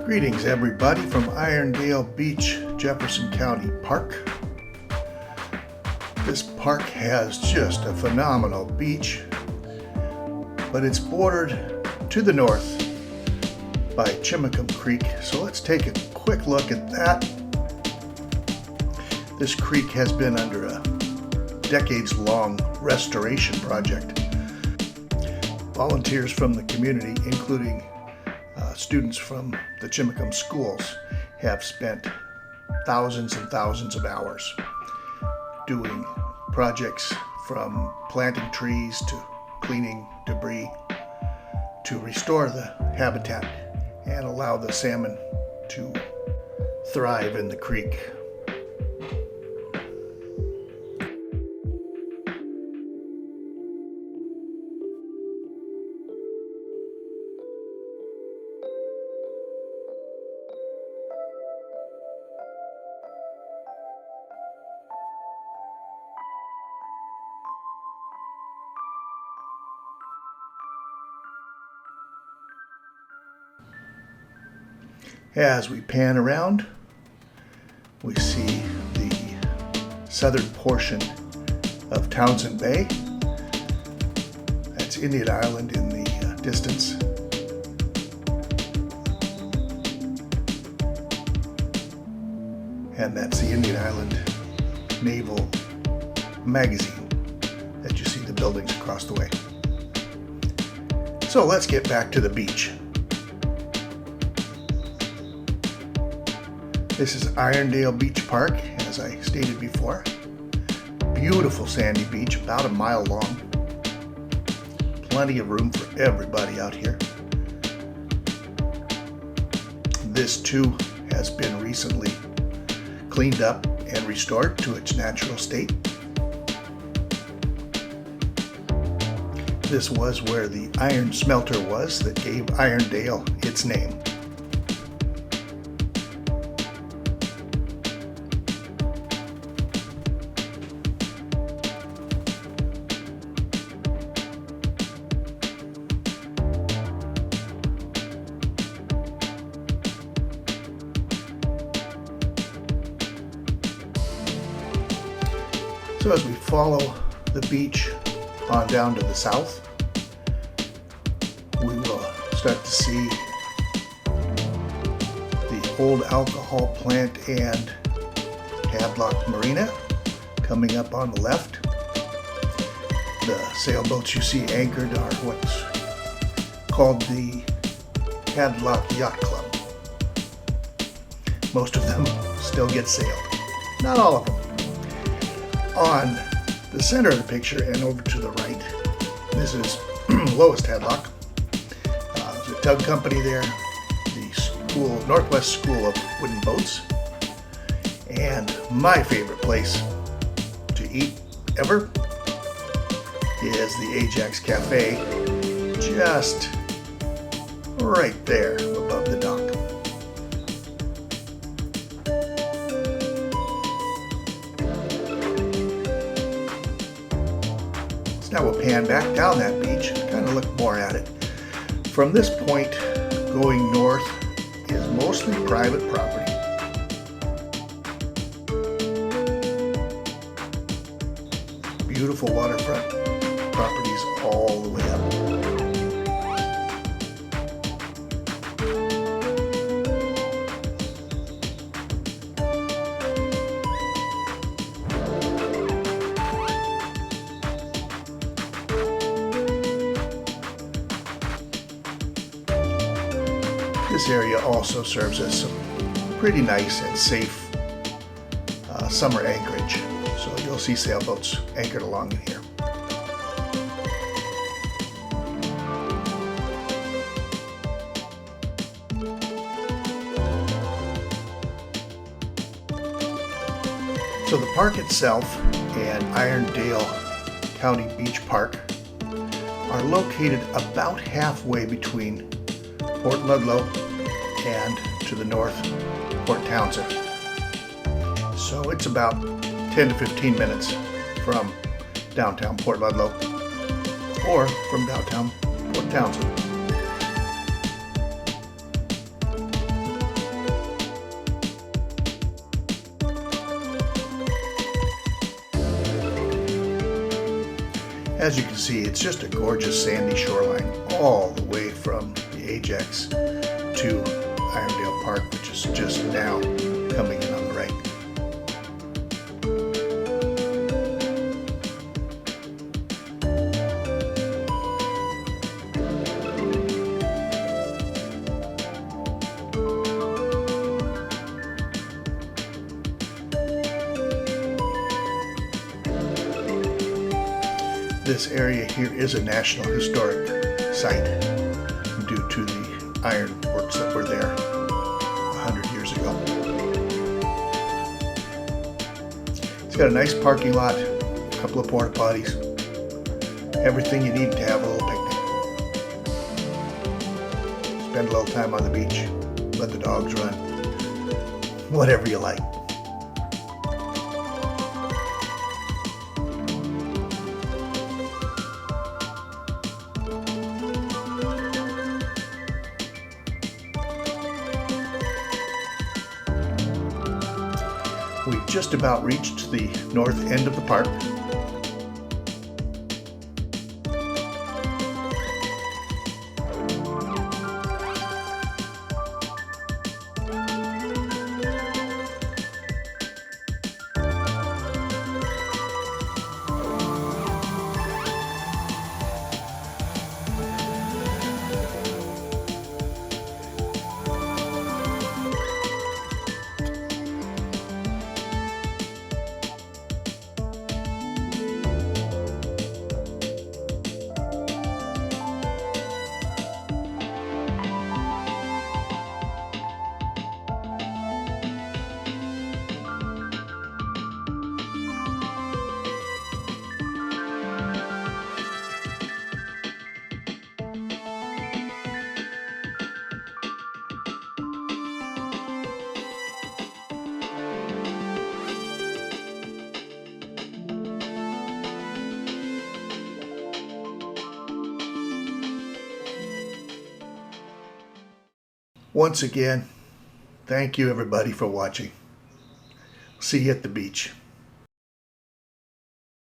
Greetings everybody from Irondale Beach, Jefferson County Park. This park has just a phenomenal beach, but it's bordered to the north by Chimacum Creek, so let's take a quick look at that. This creek has been under a decades-long restoration project. Volunteers from the community, including students from the Chimacum schools, have spent thousands and thousands of hours doing projects from planting trees to cleaning debris to restore the habitat and allow the salmon to thrive in the creek. As we pan around, we see the southern portion of Townsend Bay. That's Indian Island in the distance. And that's the Indian Island Naval Magazine that you see the buildings across the way. So let's get back to the beach. This is Irondale Beach Park, as I stated before. Beautiful sandy beach, about a mile long. Plenty of room for everybody out here. This too has been recently cleaned up and restored to its natural state. This was where the iron smelter was that gave Irondale its name. So as we follow the beach on down to the south, we will start to see the old alcohol plant and Hadlock Marina coming up on the left. The sailboats you see anchored are what's called the Hadlock Yacht Club. Most of them still get sailed, not all of them. On the center of the picture and over to the right, this is Lowest Hadlock. There's a tug company there, the Northwest School of Wooden Boats, and my favorite place to eat ever is the Ajax Cafe, just right there above the dock. Now we'll pan back down that beach and kind of look more at it. From this point going north is mostly private property. Beautiful waterfront properties all the way up. This area also serves as some pretty nice and safe summer anchorage, so you'll see sailboats anchored along in here. So the park itself and Irondale County Beach Park are located about halfway between Port Ludlow and to the north, Port Townsend. So it's about 10 to 15 minutes from downtown Port Ludlow or from downtown Port Townsend. As you can see, it's just a gorgeous sandy shoreline all the way from the Ajax to Irondale Park, which is just now coming in on the right. This area here is a National Historic Site due to the ironworks that were there 100 years ago. It's got a nice parking lot, a couple of porta potties, everything you need to have a little picnic. Spend a little time on the beach, let the dogs run, whatever you like. We've just about reached the north end of the park. Once again, thank you everybody for watching. See you at the beach.